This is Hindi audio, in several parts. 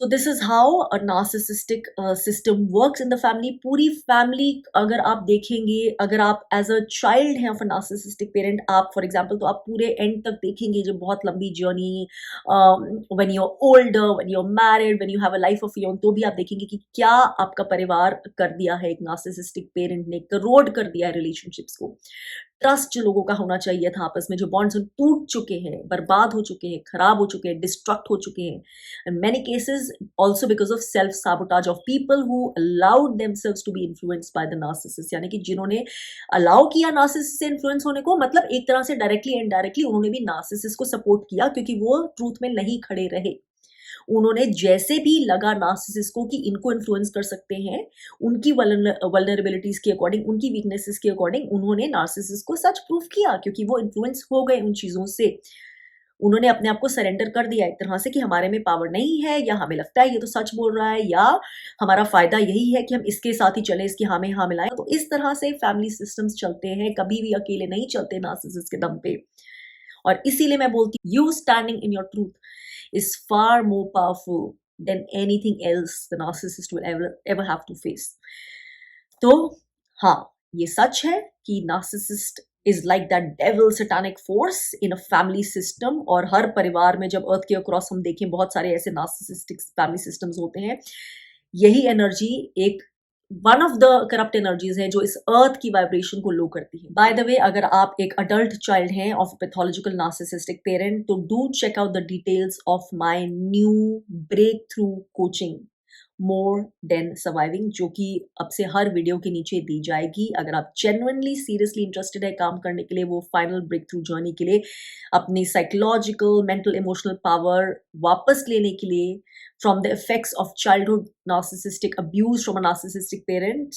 तो this is how a narcissistic system works in the family. पूरी फैमिली अगर आप देखेंगे, अगर आप एज अ चाइल्ड हैं ऑफ अ नार्सिसिस्टिक पेरेंट, आप फॉर एग्जांपल, तो आप पूरे एंड तक देखेंगे जो बहुत लंबी journey, when you are older, when you are married, when you have a life of your own, तो भी आप देखेंगे कि क्या आपका परिवार कर दिया है एक नार्सिसिस्टिक पेरेंट ने, करोड कर दिया है रिलेशनशिप्स को। ट्रस्ट जो लोगों का होना चाहिए था आपस में, जो बॉन्ड्स टूट चुके हैं, बर्बाद हो चुके हैं, खराब हो चुके हैं, डिस्ट्रक्ट हो चुके हैं। In many cases, also because of self-sabotage of people who allowed themselves to be influenced by the narcissist, यानी कि जिन्होंने अलाउ किया नार्सिसिस्ट से इन्फ्लुएंस होने को, मतलब एक तरह से डायरेक्टली इनडायरेक्टली उन्होंने भी नार्सिसिस्ट को सपोर्ट किया, क्योंकि वो ट्रूथ में नहीं खड़े रहे। उन्होंने जैसे भी लगा नार्सिसिस्ट को कि इनको इन्फ्लुएंस कर सकते हैं, उनकी वल्नरेबिलिटीज के अकॉर्डिंग, उनकी वीकनेसेस के अकॉर्डिंग, उन्होंने नार्सिसिस्ट को सच प्रूफ किया, क्योंकि वो इन्फ्लुएंस हो गए उन चीजों से। उन्होंने अपने आप को सरेंडर कर दिया एक तरह से कि हमारे में पावर नहीं है, या हमें लगता है ये तो सच बोल रहा है, या हमारा फायदा यही है कि हम इसके साथ ही चले, इसकी हाँ में हाँ मिलाएं। तो इस तरह से फैमिली सिस्टम्स चलते हैं, कभी भी अकेले नहीं चलते नार्सिसिस्ट के दम पे। और इसीलिए मैं बोलती हूँ, you standing in your truth is far more powerful than anything else the narcissist will ever have to face. तो हाँ, ये सच है कि narcissist is like that devil satanic force in a family system. और हर परिवार में जब अर्थ के अक्रॉस हम देखें, बहुत सारे ऐसे नार्सिसिस्टिक फैमिली सिस्टम्स होते हैं। यही एनर्जी एक one of the corrupt energies है जो इस अर्थ की वाइब्रेशन को लो करती है। बाय द वे, अगर आप एक अडल्ट चाइल्ड हैं ऑफ पैथोलॉजिकल नार्सिसिस्टिक पेरेंट, तो do check out the details of my new breakthrough coaching more than surviving, जो कि अब से हर वीडियो के नीचे दी जाएगी। अगर आप जेन्युइनली सीरियसली इंटरेस्टेड है काम करने के लिए, वो फाइनल ब्रेक थ्रू जर्नी के लिए, अपनी साइकोलॉजिकल मेंटल इमोशनल पावर वापस लेने के लिए from the effects of childhood narcissistic abuse from a narcissistic parent,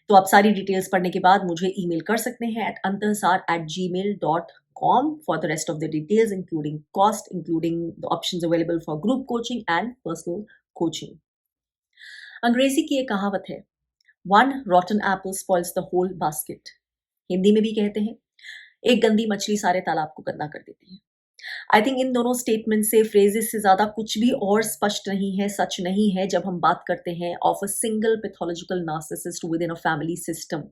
तो आप सारी डिटेल्स पढ़ने के बाद मुझे ईमेल कर सकते हैं at antasar@gmail.com for the rest of the details, including cost, including the options available for group coaching and personal coaching. अंग्रेजी की एक कहावत है, one rotten apple spoils the whole basket. Hindi में भी कहते हैं, एक गंदी मछली सारे तालाब को गंदा कर देती है। आई थिंक इन दोनों स्टेटमेंट से, फ्रेजेस से ज्यादा कुछ भी और स्पष्ट नहीं है, सच नहीं है, जब हम बात करते हैं of a single pathological narcissist with in a family system.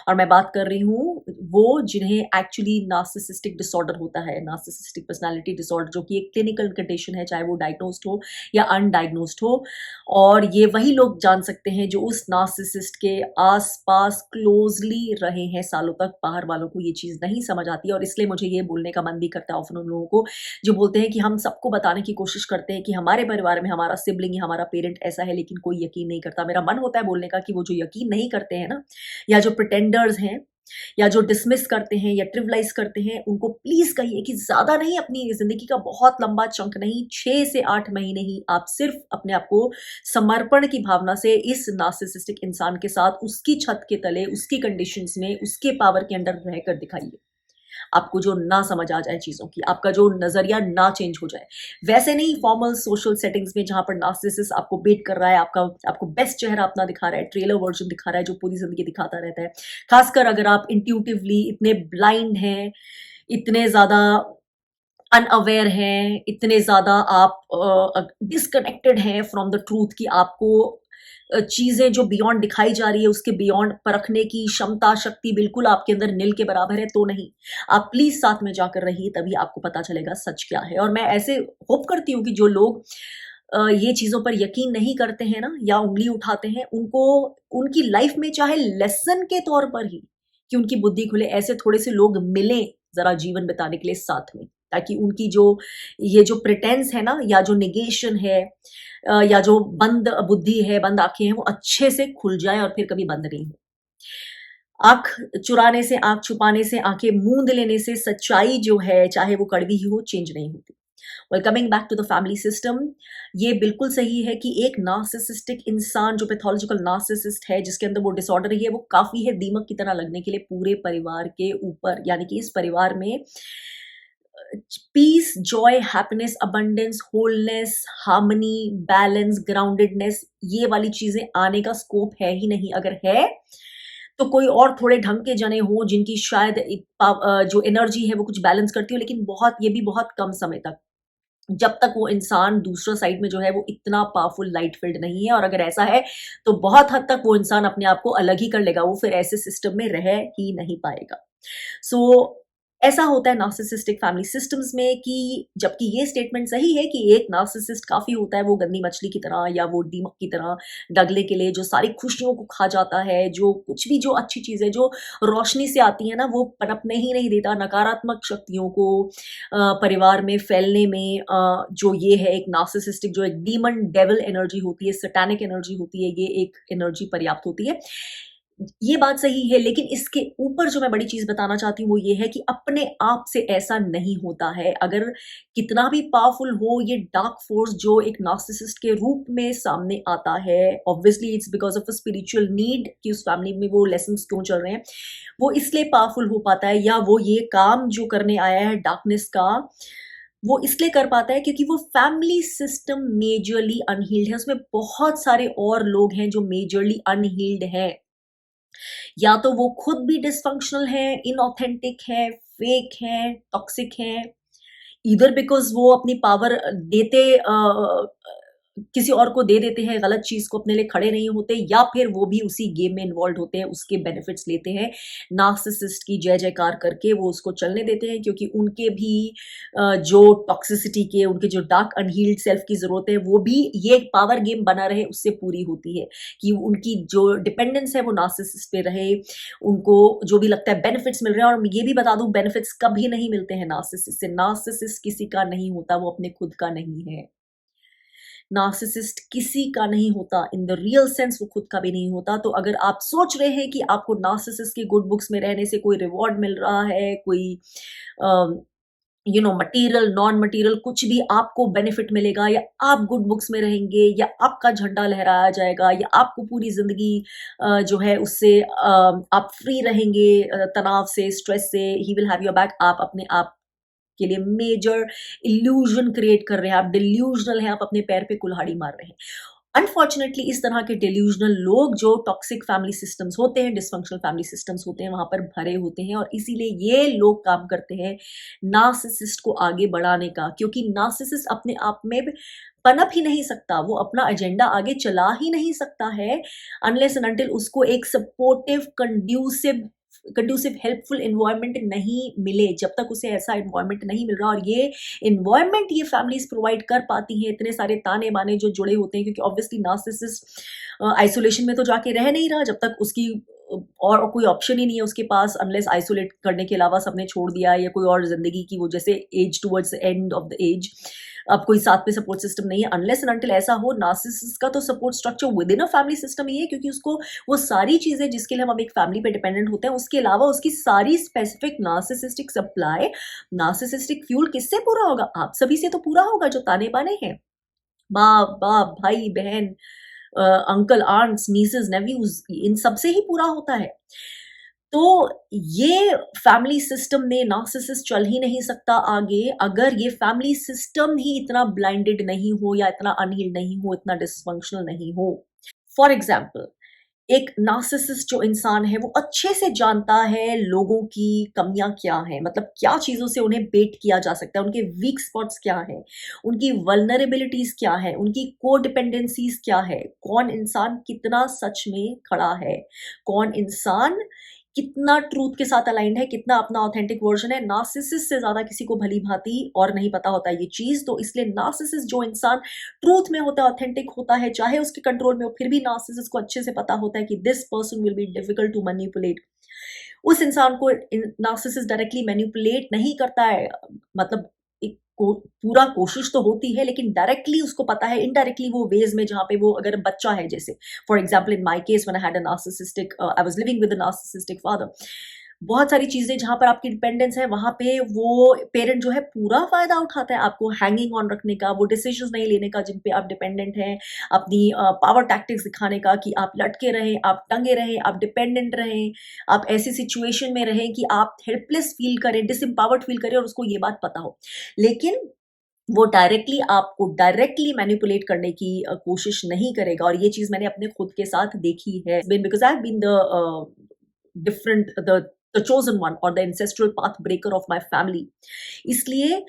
और मैं बात कर रही हूँ वो जिन्हें एक्चुअली नार्सिसिस्टिक डिसऑर्डर होता है, नार्सिसिस्टिक पर्सनालिटी डिसऑर्डर, जो कि एक क्लिनिकल कंडीशन है, चाहे वो डायग्नोस्ड हो या अनडायग्नोस्ड हो। और ये वही लोग जान सकते हैं जो उस नार्सिसिस्ट के आसपास क्लोजली रहे हैं सालों तक। बाहर वालों को ये चीज़ नहीं समझ आती, और इसलिए मुझे ये बोलने का मन भी करता है ऑफन उन लोगों को जो बोलते हैं कि हम सबको बताने की कोशिश करते हैं कि हमारे परिवार में हमारा सिबलिंग या हमारा पेरेंट ऐसा है, लेकिन कोई यकीन नहीं करता। मेरा मन होता है बोलने का कि वो जो यकीन नहीं करते हैं ना, या जो प्रिटेंडर्स हैं, या जो डिसमिस करते हैं या ट्रिवलाइज करते हैं, उनको प्लीज कहिए कि ज्यादा नहीं, अपनी जिंदगी का बहुत लंबा चंक नहीं, 6 से 8 महीने ही आप सिर्फ अपने आप को समर्पण की भावना से इस नार्सिसिस्टिक इंसान के साथ, उसकी छत के तले, उसकी कंडीशंस में, उसके पावर के अंडर रहकर दिखाइए। आपको जो ना समझ आ जाए चीज़ों की, आपका जो नज़रिया ना चेंज हो जाए। वैसे नहीं फॉर्मल सोशल सेटिंग्स में जहाँ पर नार्सिसिस्ट आपको बेट कर रहा है, आपको बेस्ट चेहरा अपना दिखा रहा है, ट्रेलर वर्जन दिखा रहा है जो पूरी ज़िंदगी दिखाता रहता है। खासकर अगर आप इंट्यूटिवली इतने ब्लाइंड हैं, इतने ज़्यादा अनअवेयर हैं, इतने ज़्यादा आप डिस्कनेक्टेड हैं फ्रॉम द ट्रूथ कि आपको चीज़ें जो बियॉन्ड दिखाई जा रही है उसके बियॉन्ड परखने की क्षमता, शक्ति बिल्कुल आपके अंदर नील के बराबर है, तो नहीं। आप प्लीज़ साथ में जाकर रहिए, तभी आपको पता चलेगा सच क्या है। और मैं ऐसे होप करती हूँ कि जो लोग ये चीज़ों पर यकीन नहीं करते हैं ना, या उँगली उठाते हैं, उनको उनकी लाइफ में चाहे लेसन के तौर पर ही कि उनकी बुद्धि खुले, ऐसे थोड़े से लोग मिलें ज़रा जीवन बिताने के लिए साथ में, ताकि उनकी जो ये जो प्रिटेंस है ना, या जो नेगेशन है, या जो बंद बुद्धि है, बंद आंखें हैं, वो अच्छे से खुल जाए और फिर कभी बंद नहीं हो। आंख चुराने से, आंख छुपाने से, आंखें मूंद लेने से सच्चाई जो है, चाहे वो कड़वी ही हो, चेंज नहीं होती। Well, coming back to the family system, ये बिल्कुल सही है कि एक नार्सिसिस्टिक इंसान जो पैथोलॉजिकल नार्सिसिस्ट है, जिसके अंदर वो डिसऑर्डर है, वो काफी है दीमक की तरह लगने के लिए पूरे परिवार के ऊपर। यानी कि इस परिवार में peace, joy, happiness, abundance, wholeness, harmony, balance, groundedness, ये वाली चीजें आने का स्कोप है ही नहीं। अगर है तो कोई और थोड़े ढंग के जने हों जिनकी शायद जो एनर्जी है वो कुछ बैलेंस करती हो, लेकिन बहुत, ये भी बहुत कम समय तक। जब तक वो इंसान दूसरा साइड में जो है वो इतना पावरफुल लाइट फील्ड नहीं है, और अगर ऐसा है तो बहुत हद तक वो इंसान अपने आप को अलग ही कर लेगा, वो फिर ऐसे सिस्टम में रह ही नहीं पाएगा। सो ऐसा होता है नार्सिसिस्टिक फैमिली सिस्टम्स में कि जबकि ये स्टेटमेंट सही है कि एक नार्सिसिस्ट काफ़ी होता है वो गंदी मछली की तरह या वो दीमक की तरह डगले के लिए जो सारी खुशियों को खा जाता है, जो कुछ भी जो अच्छी चीज़ है, जो रोशनी से आती है ना, वो पनपने ही नहीं देता, नकारात्मक शक्तियों को परिवार में फैलने में जो ये है एक नार्सिसिस्टिक जो एक डीमन डेविल एनर्जी होती है, सैटानिक एनर्जी होती है, ये एक एनर्जी पर्याप्त होती है। ये बात सही है, लेकिन इसके ऊपर जो मैं बड़ी चीज़ बताना चाहती हूँ वो ये है कि अपने आप से ऐसा नहीं होता है। अगर कितना भी पावरफुल हो ये डार्क फोर्स जो एक नार्सिसिस्ट के रूप में सामने आता है, obviously it's because of a spiritual need कि उस फैमिली में वो लेसन्स क्यों चल रहे हैं। वो इसलिए पावरफुल हो पाता है, या वो ये काम जो करने आया है डार्कनेस का, वो इसलिए कर पाता है क्योंकि वो फैमिली सिस्टम मेजरली अनहील्ड है। उसमें बहुत सारे और लोग हैं जो मेजरली अनहील्ड हैं। या तो वो खुद भी डिसफंक्शनल है, इनऑथेंटिक है, फेक है, टॉक्सिक है, ईदर बिकॉज़ वो अपनी पावर देते किसी और को दे देते हैं, गलत चीज़ को अपने लिए खड़े नहीं होते, या फिर वो भी उसी गेम में इन्वॉल्व्ड होते हैं, उसके बेनिफिट्स लेते हैं। नार्सिसिस्ट की जय-जयकार करके वो उसको चलने देते हैं क्योंकि उनके भी जो टॉक्सिसिटी के, उनके जो डार्क अनहील्ड सेल्फ की ज़रूरत है, वो भी ये पावर गेम बना रहे उससे पूरी होती है कि उनकी जो डिपेंडेंस है वो नार्सिसिस्ट पे रहे, उनको जो भी लगता है बेनिफिट्स मिल रहे हैं। और ये भी बता दूँ बेनिफिट्स कभी नहीं मिलते हैं नार्सिसिस्ट से, नार्सिसिस्ट किसी का नहीं होता, वो अपने खुद का नहीं है। नार्सिसिस्ट किसी का नहीं होता, इन द रियल सेंस वो खुद का भी नहीं होता। तो अगर आप सोच रहे हैं कि आपको नार्सिसिस्ट की गुड बुक्स में रहने से कोई रिवॉर्ड मिल रहा है, कोई मटेरियल, नॉन मटेरियल कुछ भी आपको बेनिफिट मिलेगा, या आप गुड बुक्स में रहेंगे, या आपका झंडा लहराया जाएगा, या आपको पूरी ज़िंदगी जो है उससे आप फ्री रहेंगे तनाव से, स्ट्रेस से, he will have your back, आप अपने आप के लिए मेजर इल्यूजन क्रिएट कर रहे हैं, आप डिल्यूजनल हैं, आप अपने पैर पे कुल्हाड़ी मार रहे हैं। अनफॉर्चुनेटली इस तरह के डिल्यूजनल लोग जो टॉक्सिक फैमिली सिस्टम्स होते हैं, डिस्फंक्शनल फैमिली सिस्टम्स होते हैं, वहां पर भरे होते हैं, और इसीलिए ये लोग काम करते हैं नार्सिसिस्ट को आगे बढ़ाने का, क्योंकि नार्सिसिस्ट अपने आप में पनप ही नहीं सकता, वो अपना एजेंडा आगे चला ही नहीं सकता है अनलेस एंड अनटिल उसको एक सपोर्टिव कंड्यूसिव हेल्पफुल एनवायरनमेंट नहीं मिले। जब तक उसे ऐसा एनवायरनमेंट नहीं मिल रहा, और ये एनवायरनमेंट ये फैमिलीज प्रोवाइड कर पाती हैं, इतने सारे ताने बाने जो जुड़े होते हैं, क्योंकि ऑब्वियसली नार्सिसिस्ट आइसोलेशन में तो जाके रह नहीं रहा जब तक उसकी और कोई ऑप्शन ही नहीं है उसके पास, अनलेस आइसोलेट करने के अलावा सबने छोड़ दिया, या कोई और जिंदगी की वो जैसे age towards end of the age अब कोई साथ में सपोर्ट सिस्टम नहीं है। अनलेस एंड अनटिल ऐसा हो, नार्सिसिस्ट का तो support structure within a family system ही है, क्योंकि उसको वो सारी चीजें जिसके लिए हम एक फैमिली पे डिपेंडेंट होते हैं, उसके अलावा उसकी सारी specific narcissistic supply, narcissistic fuel किससे पूरा होगा? आप सभी से तो पूरा होगा जो ताने बाने हैं, माँ बाप, भाई बहन, अंकल आंट्स, नीसेस नेव्यूज, इन सब से ही पूरा होता है। तो ये फैमिली सिस्टम में नार्सिसिस्ट चल ही नहीं सकता आगे अगर ये फैमिली सिस्टम ही इतना ब्लाइंडेड नहीं हो, या इतना अनहील्ड नहीं हो, इतना डिसफंक्शनल नहीं हो। फॉर एग्जाम्पल, एक नार्सिसिस्ट जो इंसान है वो अच्छे से जानता है लोगों की कमियां क्या हैं, मतलब क्या चीज़ों से उन्हें बेट किया जा सकता है, उनके वीक स्पॉट्स क्या हैं, उनकी वल्नरेबिलिटीज क्या है, उनकी कोडिपेंडेंसीज क्या है, कौन इंसान कितना सच में खड़ा है, कौन इंसान कितना ट्रूथ के साथ अलाइंड है, कितना अपना ऑथेंटिक वर्जन है। नार्सिसिस्ट से ज्यादा किसी को भली भांति और नहीं पता होता है ये चीज। तो इसलिए नार्सिसिस्ट जो इंसान ट्रूथ में होता है, ऑथेंटिक होता है, चाहे उसके कंट्रोल में हो, फिर भी नार्सिसिस्ट को अच्छे से पता होता है कि this person will be difficult to manipulate. उस इंसान को नार्सिसिस्ट डायरेक्टली मैनिपुलेट नहीं करता है, मतलब एक पूरा कोशिश तो होती है, लेकिन डायरेक्टली उसको पता है इनडायरेक्टली वो वेज में, जहां पे वो अगर बच्चा है, जैसे for example in my case when I had a narcissistic, I was living with a narcissistic father, बहुत सारी चीजें जहां पर आपकी डिपेंडेंस है वहां पे वो पेरेंट जो है पूरा फायदा उठाता है आपको हैंगिंग ऑन रखने का, वो डिसीजंस नहीं लेने का जिन पे आप डिपेंडेंट हैं, अपनी पावर टैक्टिक्स दिखाने का कि आप लटके रहें, आप टंगे रहें, आप डिपेंडेंट रहें, आप ऐसी सिचुएशन में रहें कि आप हेल्पलेस फील करें, डिसएम्पावर्ड फील करें, और उसको ये बात पता हो। लेकिन वो डायरेक्टली आपको डायरेक्टली मैनिपुलेट करने की कोशिश नहीं करेगा, और ये चीज मैंने अपने खुद के साथ देखी है, because I have been the different the chosen one or the ancestral path breaker of my family। इसलिए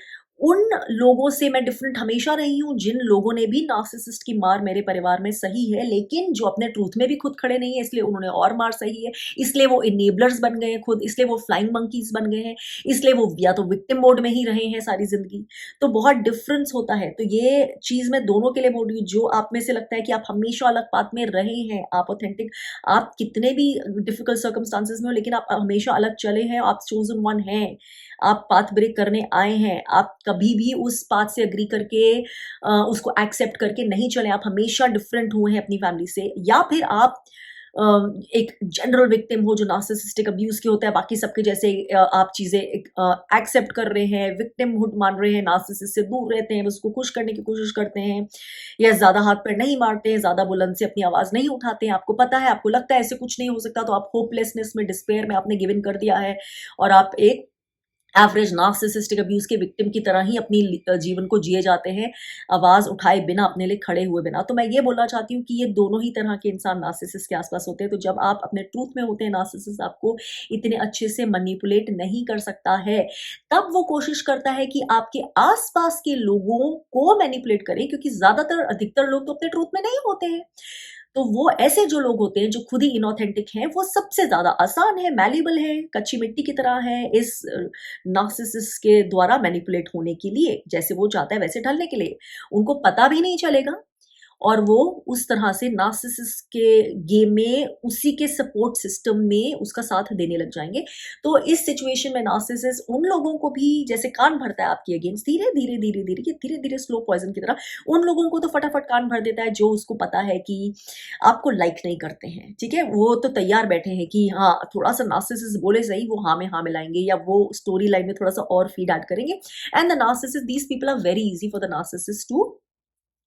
उन लोगों से मैं डिफरेंट हमेशा रही हूँ जिन लोगों ने भी नार्सिसिस्ट की मार मेरे परिवार में सही है, लेकिन जो अपने ट्रूथ में भी खुद खड़े नहीं है, इसलिए उन्होंने और मार सही है, इसलिए वो इनेबलर्स बन गए हैं खुद, इसलिए वो फ्लाइंग मंकीज बन गए हैं, इसलिए वो या तो विक्टिम मोड में ही रहे हैं सारी जिंदगी। तो बहुत डिफरेंस होता है। तो ये चीज मैं दोनों के लिए बोल रही हूँ। जो आप में से लगता है कि आप हमेशा अलग पाथ में रहे हैं, आप ऑथेंटिक, आप कितने भी डिफिकल्ट सर्कमस्टांसेस में हो, लेकिन आप हमेशा अलग चले हैं, आप चोजन वन हैं, आप पाथ ब्रेक करने आए हैं, आप कभी भी उस पाथ से अग्री करके उसको एक्सेप्ट करके नहीं चले, आप हमेशा डिफरेंट हुए हैं अपनी फैमिली से, या फिर आप एक जनरल विक्टिम हो जो नार्सिसिस्टिक अब्यूज के होता है, बाकी सबके जैसे आप चीजें एक्सेप्ट कर रहे हैं, विक्टिमहुड मान रहे हैं, नार्सिसिस्ट से दूर रहते हैं, उसको खुश करने की कोशिश करते हैं, या ज्यादा हाथ पैर नहीं मारते हैं, ज्यादा बुलंद से अपनी आवाज नहीं उठाते हैं। आपको पता है, आपको लगता है ऐसे कुछ नहीं हो सकता, तो आप होपलेसनेस में, डिस्पेयर में आपने गिव इन कर दिया है, और आप एक एवरेज नार्सिसिस्टिक अब्यूज के विक्टिम की तरह ही अपनी जीवन को जिए जाते हैं, आवाज उठाए बिना, अपने लिए खड़े हुए बिना। तो मैं ये बोलना चाहती हूँ कि ये दोनों ही तरह के इंसान नार्सिसिस्ट के आसपास होते हैं। तो जब आप अपने ट्रूथ में होते हैं, नार्सिसिस्ट आपको इतने अच्छे से मैनिपुलेट नहीं कर सकता है। तब वो कोशिश करता है कि आपके आसपास के लोगों को मैनिपुलेट करे, क्योंकि ज्यादातर अधिकतर लोग तो अपने ट्रूथ में नहीं होते हैं। तो वो ऐसे जो लोग होते हैं जो खुद ही इनऑथेंटिक हैं, वो सबसे ज्यादा आसान है, मैलेबल है, कच्ची मिट्टी की तरह है इस नार्सिसिस्ट के द्वारा मैनिपुलेट होने के लिए, जैसे वो चाहता है वैसे ढलने के लिए। उनको पता भी नहीं चलेगा, और वो उस तरह से नार्सिसिस्ट के गेम में, उसी के सपोर्ट सिस्टम में उसका साथ देने लग जाएंगे। तो इस सिचुएशन में नार्सिसिस्ट उन लोगों को भी जैसे कान भरता है आपके अगेंस्ट, धीरे धीरे धीरे धीरे, ये धीरे धीरे स्लो पॉइजन की तरह, उन लोगों को तो फटाफट कान भर देता है जो उसको पता है कि आपको लाइक नहीं करते हैं। ठीक है, वो तो तैयार बैठे हैं कि हाँ, थोड़ा सा नार्सिसिस्ट बोले सही, वो हाँ में हाँ मिलाएंगे, या वो स्टोरी लाइन में थोड़ा सा और फीड ऐड करेंगे। And the narcissist, these people are very easy for the narcissist to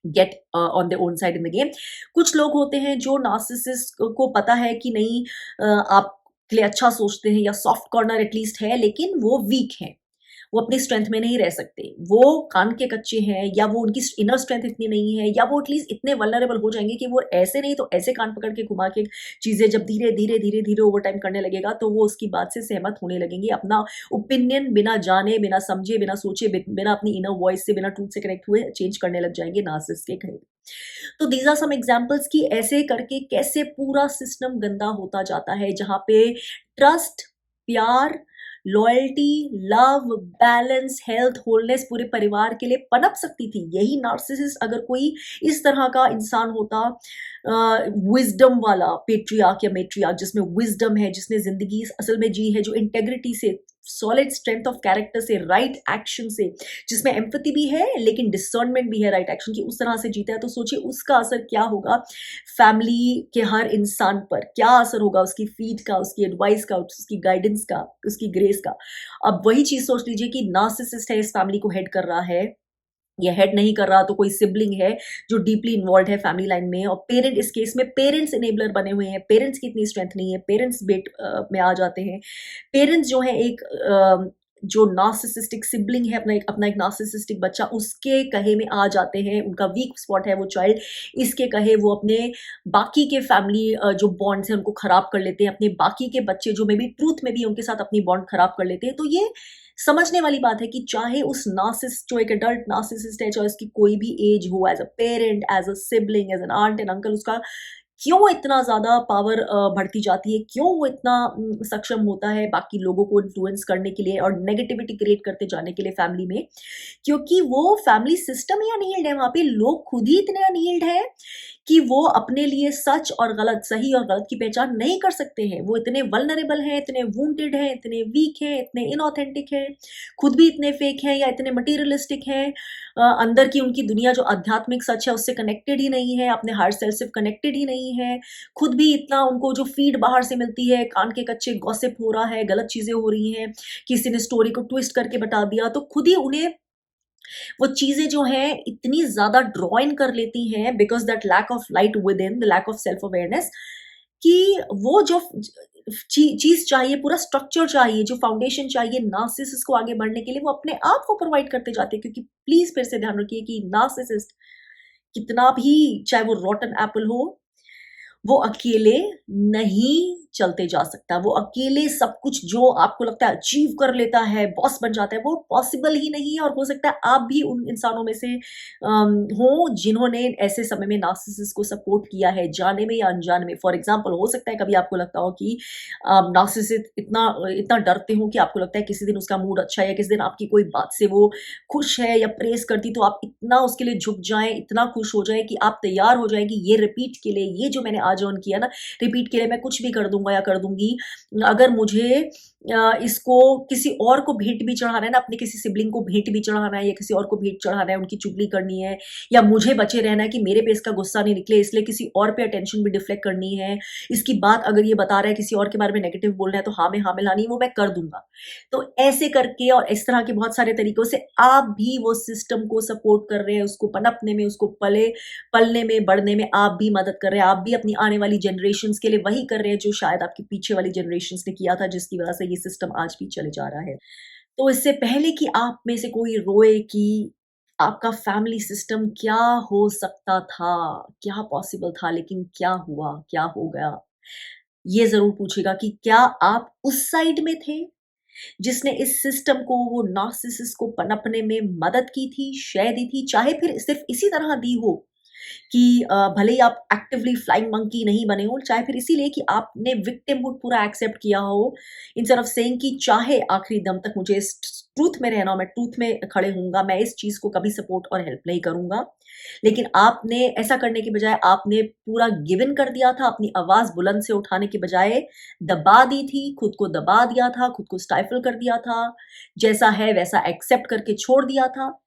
get on the own side in the game. कुछ लोग होते हैं जो नार्सिसिस्ट को पता है कि नहीं, आप के लिए अच्छा सोचते हैं, या सॉफ्ट कॉर्नर एटलीस्ट है, लेकिन वो वीक है, वो अपनी स्ट्रेंथ में नहीं रह सकते, वो कान के कच्चे हैं, या वो उनकी इनर स्ट्रेंथ इतनी नहीं है, या वो एटलीस्ट इतने वल्नरेबल हो जाएंगे कि वो ऐसे नहीं तो ऐसे कान पकड़ के घुमा के चीजें जब धीरे धीरे धीरे धीरे ओवर टाइम करने लगेगा, तो वो उसकी बात से सहमत होने लगेंगे, अपना ओपिनियन बिना जाने, बिना समझे, बिना सोचे, बिना अपनी इनर वॉइस से, बिना ट्रूथ से कनेक्ट हुए चेंज करने लग जाएंगे नार्सिसिस्ट के कहे। तो दीज आर सम एग्जाम्पल्स कि ऐसे करके कैसे पूरा सिस्टम गंदा होता जाता है, जहां पे ट्रस्ट, प्यार, loyalty, love, balance, health, wholeness पूरे परिवार के लिए पनप सकती थी। यही नार्सिसिस्ट अगर कोई इस तरह का इंसान होता, विजडम वाला पेट्रियार्क या मेट्रियार्क, जिसमें विजडम है, जिसने जिंदगी असल में जी है, जो इंटेग्रिटी से, सॉलिड स्ट्रेंथ ऑफ कैरेक्टर से, राइट एक्शन से, जिसमें एम्पैथी भी है लेकिन डिसर्नमेंट भी है राइट एक्शन की, उस तरह से जीता है, तो सोचिए उसका असर क्या होगा फैमिली के हर इंसान पर, क्या असर होगा उसकी फीड का, उसकी एडवाइस का, उसकी गाइडेंस का, उसकी ग्रेस का। अब वही चीज सोच लीजिए कि नार्सिसिस्ट है, इस फैमिली को हेड कर रहा है, या हेड नहीं कर रहा तो कोई सिबलिंग है जो डीपली इन्वॉल्व है फैमिली लाइन में, और पेरेंट, इस केस में पेरेंट्स इनेबलर बने हुए हैं, पेरेंट्स की इतनी स्ट्रेंथ नहीं है, पेरेंट्स बेट में आ जाते हैं। पेरेंट्स जो है एक जो नार्सिसिस्टिक सिबलिंग है, अपना एक नार्सिसिस्टिक बच्चा, उसके कहे में आ जाते हैं, उनका वीक स्पॉट है वो चाइल्ड, इसके कहे वो अपने बाकी के फैमिली जो बॉन्ड्स हैं उनको खराब कर लेते हैं, अपने बाकी के बच्चे जो मे बी ट्रूथ में भी उनके साथ अपनी बॉन्ड खराब कर लेते हैं। तो ये समझने वाली बात है कि चाहे उस नार्सिसिस्ट, जो एक एडल्ट नार्सिसिस्ट है, चाहे उसकी कोई भी एज हो, as a parent, as a sibling, as an aunt and uncle, उसका क्यों इतना ज्यादा पावर बढ़ती जाती है, क्यों वो इतना सक्षम होता है बाकी लोगों को इन्फ्लुएंस करने के लिए और नेगेटिविटी क्रिएट करते जाने के लिए फैमिली में, क्योंकि वो फैमिली सिस्टम ही अनहील्ड है। वहां पे लोग खुद ही इतने अनहील्ड है कि वो अपने लिए सच और गलत, सही और गलत की पहचान नहीं कर सकते हैं। वो इतने वल्नरेबल हैं, इतने वूंडेड हैं, इतने वीक हैं, इतने इनऑथेंटिक हैं, खुद भी इतने फेक हैं, या इतने मटीरियलिस्टिक हैं, अंदर की उनकी दुनिया जो आध्यात्मिक सच है उससे कनेक्टेड ही नहीं है, अपने हार्ट सेल्फ से कनेक्टेड ही नहीं है, खुद भी इतना उनको जो फीड बाहर से मिलती है, कान के कच्चे गॉसिप हो रहा है, गलत चीजें हो रही हैं, किसी ने स्टोरी को ट्विस्ट करके बता दिया, तो खुद ही उन्हें वो चीजें जो हैं इतनी ज्यादा ड्रॉ इन कर लेती हैं, because that lack of light within, the lack of self awareness, कि वो जो चीज चाहिए, पूरा स्ट्रक्चर चाहिए, जो फाउंडेशन चाहिए नार्सिसिस्ट को आगे बढ़ने के लिए, वो अपने आप को प्रोवाइड करते जाते हैं। क्योंकि प्लीज फिर से ध्यान रखिए कि नार्सिसिस्ट कितना भी, चाहे वो रॉटन एप्पल हो, वो अकेले नहीं चलते जा सकता, वो अकेले सब कुछ जो आपको लगता है अचीव कर लेता है, बॉस बन जाता है, वो पॉसिबल ही नहीं है। और हो सकता है आप भी उन इंसानों में से हो जिन्होंने ऐसे समय में नार्सिसिस्ट को सपोर्ट किया है, जाने में या अनजाने में। फॉर एग्जाम्पल, हो सकता है कभी आपको लगता हो कि नार्सिसिस्ट इतना इतना डरते हो कि आपको लगता है किसी दिन उसका मूड अच्छा है या किसी दिन आपकी कोई बात से वो खुश है या प्रेस करती, तो आप इतना उसके लिए झुक जाएं, इतना खुश हो जाएं कि आप तैयार हो जाएं कि ये रिपीट के लिए, ये जो मैंने आज ऑन किया ना, रिपीट के लिए मैं कुछ भी कर दूंगा या कर दूंगी। अगर मुझे इसको किसी और को भेंट भी चढ़ाना है ना, अपने किसी सिबलिंग को भेंट भी चढ़ाना है या किसी और को भेंट चढ़ाना है, उनकी चुगली करनी है, या मुझे बचे रहना है कि मेरे पे इसका गुस्सा नहीं निकले, इसलिए किसी और पे अटेंशन भी डिफ्लेक्ट करनी है, इसकी बात अगर ये बता रहा है किसी और के बारे में नेगेटिव बोल रहा है तो हाँ में हाँ मिलानी, वो मैं कर दूंगा। तो ऐसे करके और इस तरह के बहुत सारे तरीकों से आप भी वो सिस्टम को सपोर्ट कर रहे हैं, उसको पनपने में, उसको पलने में, बढ़ने में आप भी मदद कर रहे हैं। आप भी अपनी आने वाली जनरेशन्स के लिए वही कर रहे हैं जो शायद आपकी पीछे वाली जनरेशन्स ने किया था, जिसकी वजह से ये सिस्टम आज भी चले जा रहा है। तो इससे पहले कि आप में से कोई रोए कि आपका फैमिली सिस्टम क्या हो सकता था, क्या पॉसिबल था, लेकिन क्या हुआ, क्या हो गया, ये ज़रूर पूछेगा कि क्या आप उस साइड में थे जिसने इस सिस्टम को, वो नार्सिसिस्ट को पनपने में मदद की थी, शय दी थी, चाहे फिर सिर्फ इसी तरह दी हो कि भले ही आप एक्टिवली फ्लाइंग मंकी नहीं बने हो, चाहे फिर इसीलिए कि आपने विक्टिमहुड पूरा एक्सेप्ट किया हो, इंस्टेड ऑफ सेइंग कि चाहे आखिरी दम तक मुझे इस ट्रूथ में रहना हो, मैं ट्रूथ में खड़े होऊंगा, मैं इस चीज को कभी सपोर्ट और हेल्प नहीं करूंगा। लेकिन आपने ऐसा करने की बजाय आपने पूरा गिव इन कर दिया था, अपनी आवाज बुलंद से उठाने के बजाय दबा दी थी, खुद को दबा दिया था, खुद को स्टाइफल कर दिया था, जैसा है वैसा एक्सेप्ट करके छोड़ दिया था।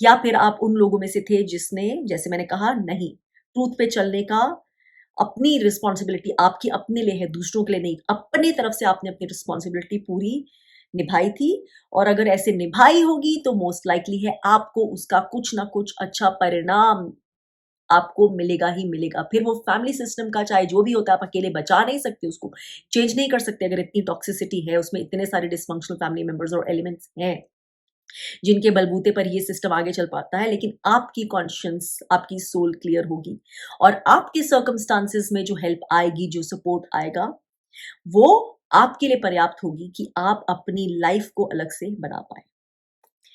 या फिर आप उन लोगों में से थे जिसने, जैसे मैंने कहा, नहीं, ट्रूथ पे चलने का, अपनी रिस्पॉन्सिबिलिटी आपकी अपने लिए है, दूसरों के लिए नहीं, अपनी तरफ से आपने अपनी रिस्पॉन्सिबिलिटी पूरी निभाई थी। और अगर ऐसे निभाई होगी तो मोस्ट लाइकली है आपको उसका कुछ ना कुछ अच्छा परिणाम आपको मिलेगा ही मिलेगा। फिर वो फैमिली सिस्टम का चाहे जो भी होता है, आप अकेले बचा नहीं सकते, उसको चेंज नहीं कर सकते। अगर इतनी टॉक्सिसिटी है उसमें, इतने सारे डिस्फंक्शनल फैमिली मेंबर्स और एलिमेंट्स हैं जिनके बलबूते पर ये सिस्टम आगे चल पाता है, लेकिन आपकी कॉन्शियंस, आपकी सोल क्लियर होगी और आपके सर्कमस्टांसेस में जो हेल्प आएगी, जो सपोर्ट आएगा, वो आपके लिए पर्याप्त होगी कि आप अपनी लाइफ को अलग से बना पाए।